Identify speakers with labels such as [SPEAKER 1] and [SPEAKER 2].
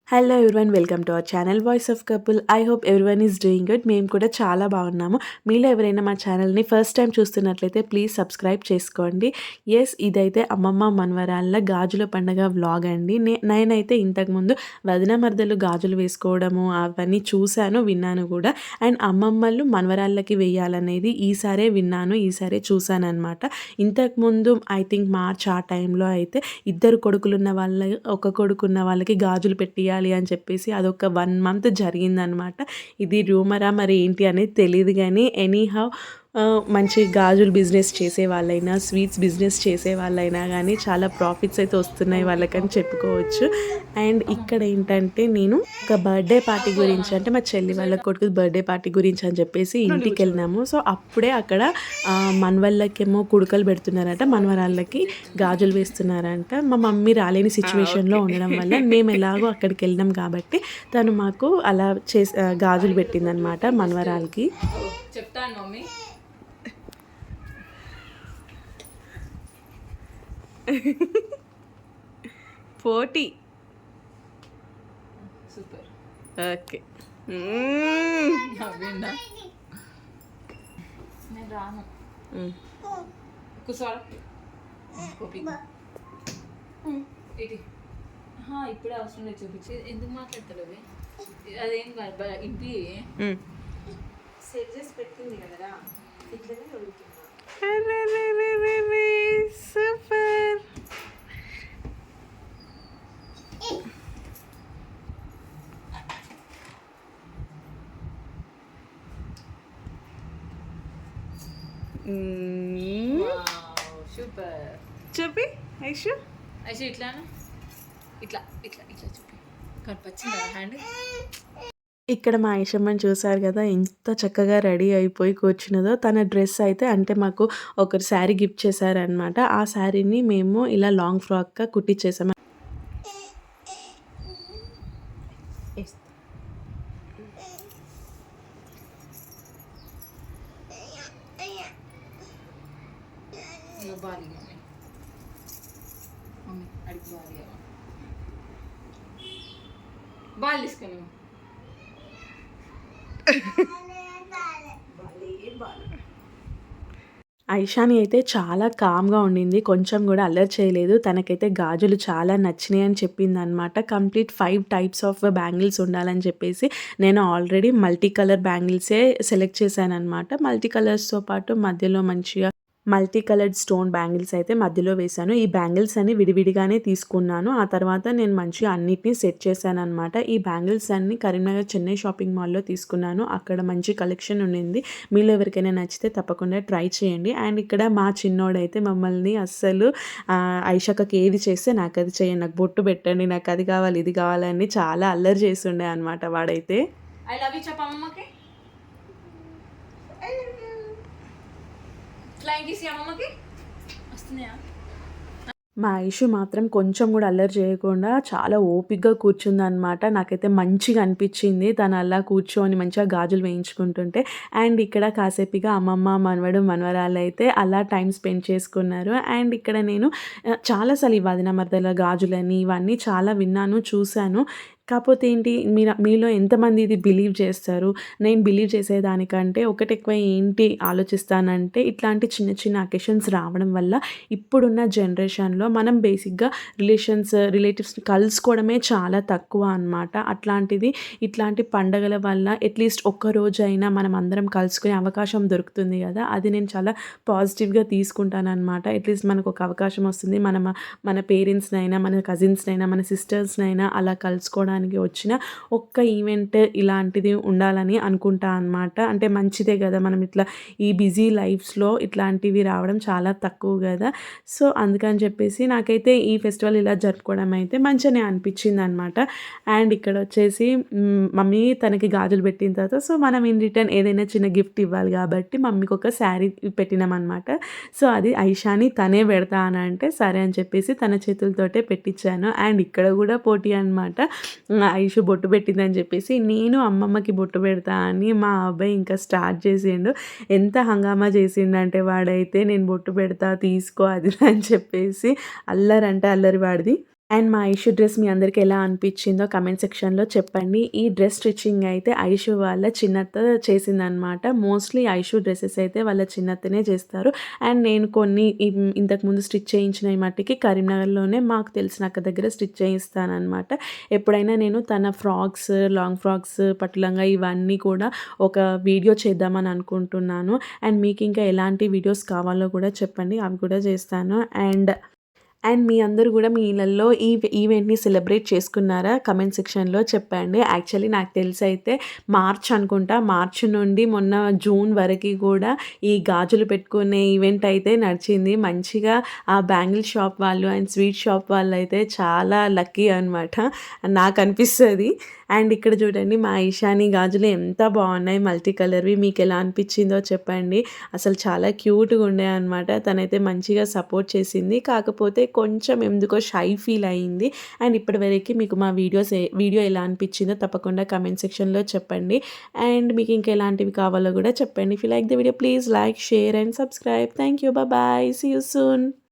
[SPEAKER 1] Hello everyone, welcome to our channel voice of couple. I hope everyone is doing good. మేము కూడా చాలా బాగున్నాము. మీలో ఎవరైనా మా ఛానల్ని ఫస్ట్ టైం చూస్తున్నట్లయితే ప్లీజ్ సబ్స్క్రైబ్ చేసుకోండి. ఇదైతే అమ్మమ్మ మనవరాళ్ళ గాజుల పండగ వ్లాగ్ అండి. నేనైతే ఇంతకుముందు వదిన మరదలు గాజులు వేసుకోవడము అవన్నీ చూశాను, విన్నాను కూడా. అండ్ అమ్మమ్మలు మనవరాళ్ళకి వేయాలనేది ఈసారే విన్నాను, ఈసారే చూశాను అనమాట. ఇంతకుముందు ఐ థింక్ మార్చ్ ఆ టైంలో అయితే ఇద్దరు కొడుకులున్న ఒక కొడుకున్న వాళ్ళకి గాజులు పెట్టియాలి అని చెప్పేసి అదొక 1 మంత్ జరిగిందనమాట. ఇది రూమరా మరి ఏంటి అనేది తెలియదు, కానీ ఎనీహౌ మంచి గాజులు బిజినెస్ చేసే వాళ్ళైనా, స్వీట్స్ బిజినెస్ చేసే వాళ్ళైనా కానీ చాలా ప్రాఫిట్స్ అయితే వస్తున్నాయి వాళ్ళకని చెప్పుకోవచ్చు. అండ్ ఇక్కడ ఏంటంటే నేను ఒక బర్త్డే పార్టీ గురించి, అంటే మా చెల్లి వాళ్ళ కొడుకు బర్త్డే పార్టీ గురించి అని చెప్పేసి ఇంటికి వెళ్ళినాము. సో అప్పుడే అక్కడ మనవాళ్ళకేమో కుడుకలు పెడుతున్నారట, మనవరాళ్ళకి గాజులు వేస్తున్నారంట. మా మమ్మీ రాలేని సిచ్యువేషన్లో ఉండడం వల్ల మేము ఎలాగో అక్కడికి వెళ్ళినాం కాబట్టి తను మాకు అలా గాజులు పెట్టిందనమాట మనవరాలకి.
[SPEAKER 2] చెప్తాను మమ్మీ.
[SPEAKER 1] పోటీ
[SPEAKER 2] సూపర్.
[SPEAKER 1] ఓకే,
[SPEAKER 2] నేను రాను. కూర్చోరా ఇది ఇప్పుడే అవసరం లేదు, చూపించి ఎందుకు మాట్లాడతలేవి? అదేం ఇంటి సెట్ చేసి పెట్టింది కదరా, ఇట్లనే అడుగుతున్నా.
[SPEAKER 1] సూపర్.
[SPEAKER 2] సూపర్.
[SPEAKER 1] చూపి ఐషు,
[SPEAKER 2] ఐషు ఇట్లానా, ఇట్లా ఇట్లా ఇట్లా చూపి. కనిపించిందా హ్యాండ్?
[SPEAKER 1] ఇక్కడ మా ఐషమ్మని చూసారు కదా, ఎంత చక్కగా రెడీ అయిపోయి కూర్చున్నదో. తన డ్రెస్ అయితే అంటే మాకు ఒకరు శారీ గిఫ్ట్ చేశారనమాట. ఆ శారీని మేము ఇలా లాంగ్ ఫ్రాక్గా కుట్టించేసాము.
[SPEAKER 2] బాలి మమ్మీ అడిగి బాల్ తీసుకుని
[SPEAKER 1] ఐషాని అయితే చాలా కామ్గా ఉండింది, కొంచెం కూడా అల్లరి చేయలేదు. తనకైతే గాజులు చాలా నచ్చినాయి అని చెప్పింది అనమాట. కంప్లీట్ 5 టైప్స్ ఆఫ్ బ్యాంగిల్స్ ఉండాలని చెప్పేసి నేను ఆల్రెడీ మల్టీ కలర్ బ్యాంగిల్సే సెలెక్ట్ చేశాను అనమాట. మల్టీ కలర్స్తో పాటు మధ్యలో మంచిగా మల్టీ కలర్డ్ స్టోన్ బ్యాంగిల్స్ అయితే మధ్యలో వేశాను. ఈ బ్యాంగిల్స్ అన్ని విడివిడిగానే తీసుకున్నాను. ఆ తర్వాత నేను మంచిగా అన్నిటినీ సెట్ చేశాను అనమాట. ఈ బ్యాంగిల్స్ అన్ని కరీంనగర్ చెన్నై షాపింగ్ మాల్లో తీసుకున్నాను. అక్కడ మంచి కలెక్షన్ ఉండింది. మీలో ఎవరికైనా నచ్చితే తప్పకుండా ట్రై చేయండి. అండ్ ఇక్కడ మా చిన్నోడైతే మమ్మల్ని అస్సలు ఐషాకకి ఏది చేస్తే నాకు అది చేయండి, నాకు బొట్టు పెట్టండి, నాకు అది కావాలి ఇది కావాలని చాలా అల్లరి చేస్తుండే అనమాట వాడైతే.
[SPEAKER 2] ఐ లవ్ యూ చెప్పమ్మకి.
[SPEAKER 1] మా ఐషు మాత్రం కొంచెం కూడా అల్లరి చేయకుండా చాలా ఓపికగా కూర్చుందనమాట. నాకైతే మంచిగా అనిపించింది తను అలా కూర్చొని మంచిగా గాజులు వేయించుకుంటుంటే. అండ్ ఇక్కడ కాసేపుగా అమ్మమ్మ మనవడు మనవరాలు అయితే అలా టైం స్పెండ్ చేసుకున్నారు. అండ్ ఇక్కడ నేను చాలాసార్లు ఈ వదిన మరదల గాజులని ఇవన్నీ చాలా విన్నాను, చూశాను. కాకపోతే ఏంటి, మీలో ఎంతమంది ఇది బిలీవ్ చేస్తారు? నేను బిలీవ్ చేసేదానికంటే ఒకటి ఎక్కువ ఏంటి ఆలోచిస్తానంటే, ఇట్లాంటి చిన్న చిన్న అకేషన్స్ రావడం వల్ల ఇప్పుడున్న జనరేషన్లో మనం బేసిక్గా రిలేటివ్స్ని కలుసుకోవడమే చాలా తక్కువ అనమాట. అట్లాంటిది ఇట్లాంటి పండగల వల్ల అట్లీస్ట్ ఒక్కరోజైనా మనం అందరం కలుసుకునే అవకాశం దొరుకుతుంది కదా, అది నేను చాలా పాజిటివ్గా తీసుకుంటానమాట. అట్లీస్ట్ మనకు ఒక అవకాశం వస్తుంది, మన పేరెంట్స్నైనా, మన కజిన్స్నైనా, మన సిస్టర్స్నైనా అలా కలుసుకోవడానికి వచ్చిన ఒక్క ఈవెంట్ ఇలాంటిది ఉండాలని అనుకుంటా అనమాట. అంటే మంచిదే కదా, మనం ఇట్లా ఈ బిజీ లైఫ్స్లో ఇట్లాంటివి రావడం చాలా తక్కువ కదా. సో అందుకని చెప్పేసి నాకైతే ఈ ఫెస్టివల్ ఇలా జరుపుకోవడం అయితే మంచిగానే అనిపించింది అనమాట. అండ్ ఇక్కడ వచ్చేసి మమ్మీ తనకి గాజులు పెట్టిన తర్వాత సో మనం ఇన్ రిటర్న్ ఏదైనా చిన్న గిఫ్ట్ ఇవ్వాలి కాబట్టి మమ్మీకి ఒక శారీ పెట్టినామన్నమాట. సో అది ఐషాని తనే పెడతా అని అంటే సరే అని చెప్పేసి తన చేతులతోటే పెట్టించాను. అండ్ ఇక్కడ కూడా పోటీ అనమాట. ఐషు బొట్టు పెట్టిందని చెప్పేసి నేను అమ్మమ్మకి బొట్టు పెడతా అని మా అబ్బాయి ఇంకా స్టార్ట్ చేసిండు. ఎంత హంగామా చేసిండంటే వాడైతే నేను బొట్టు పెడతా తీసుకో అది అని చెప్పేసి అల్లరి అంటే అల్లరి వాడిది. అండ్ మా ఐషు డ్రెస్ మీ అందరికి ఎలా అనిపించిందో కమెంట్ సెక్షన్‌లో చెప్పండి. ఈ డ్రెస్ స్టిచ్చింగ్ అయితే ఐషు వాళ్ళ చిన్నత్త చేసిందనమాట. మోస్ట్‌లీ ఐషు డ్రెసెస్ అయితే వాళ్ళ చిన్నత్తనే చేస్తారు. అండ్ నేను కొన్ని ఇంతకుముందు స్టిచ్ చేయించినయి మట్టికి కరీంనగర్‌లోనే మాకు తెలిసిన అక్క దగ్గర స్టిచ్ చేయిస్తాననమాట. ఎప్పుడైనా నేను తన ఫ్రాక్స్, లాంగ్ ఫ్రాక్స్, పట్టు లంగా ఇవన్నీ కూడా ఒక వీడియో చేద్దామని అనుకుంటున్నాను. అండ్ మీకు ఇంకా ఎలాంటి వీడియోస్ కావాలో కూడా చెప్పండి. అవి కూడా చేస్తాను. అండ్ మీ అందరూ గూడా మీ ఇళ్లల్లో ఈ ఈవెంట్‌ని సెలబ్రేట్ చేసుకున్నారా? కమెంట్ సెక్షన్‌లో చెప్పండి. యాక్చువల్లీ నాకు తెలిసయితే మార్చ్ అనుకుంటా. మార్చ్ నుండి మొన్న జూన్ వరకి గూడా ఈ గాజులు పెట్టుకునే ఈవెంట్ అయితే నడిచింది. మంచిగా ఆ బ్యాంగిల్ షాప్ వాళ్ళు అండ్ స్వీట్ షాప్ వాళ్ళైతే చాలా లక్కీ అనమాట. నాకనిపిస్తది. అండ్ ఇక్కడ చూడండి మా ఈషాని గాజులు ఎంత బాగున్నాయి మల్టీ కలర్‌వి. మీకెలా అనిపించిందో చెప్పండి. అసలు చాలా క్యూట్‌గా ఉండేయన్నమాట. తనైతే మంచిగా సపోర్ట్ చేసింది. కాకపోతే కొంచెం ఎందుకో షై ఫీల్ అయింది. అండ్ ఇప్పటివరకి మీకు మా వీడియో ఎలా అనిపించిందో తప్పకుండా కమెంట్ సెక్షన్‌లో చెప్పండి. అండ్ మీకు ఇంకా ఎలాంటివి కావాలో కూడా చెప్పండి. If you like the video please like, share and subscribe. Thank you. Bye. See you soon.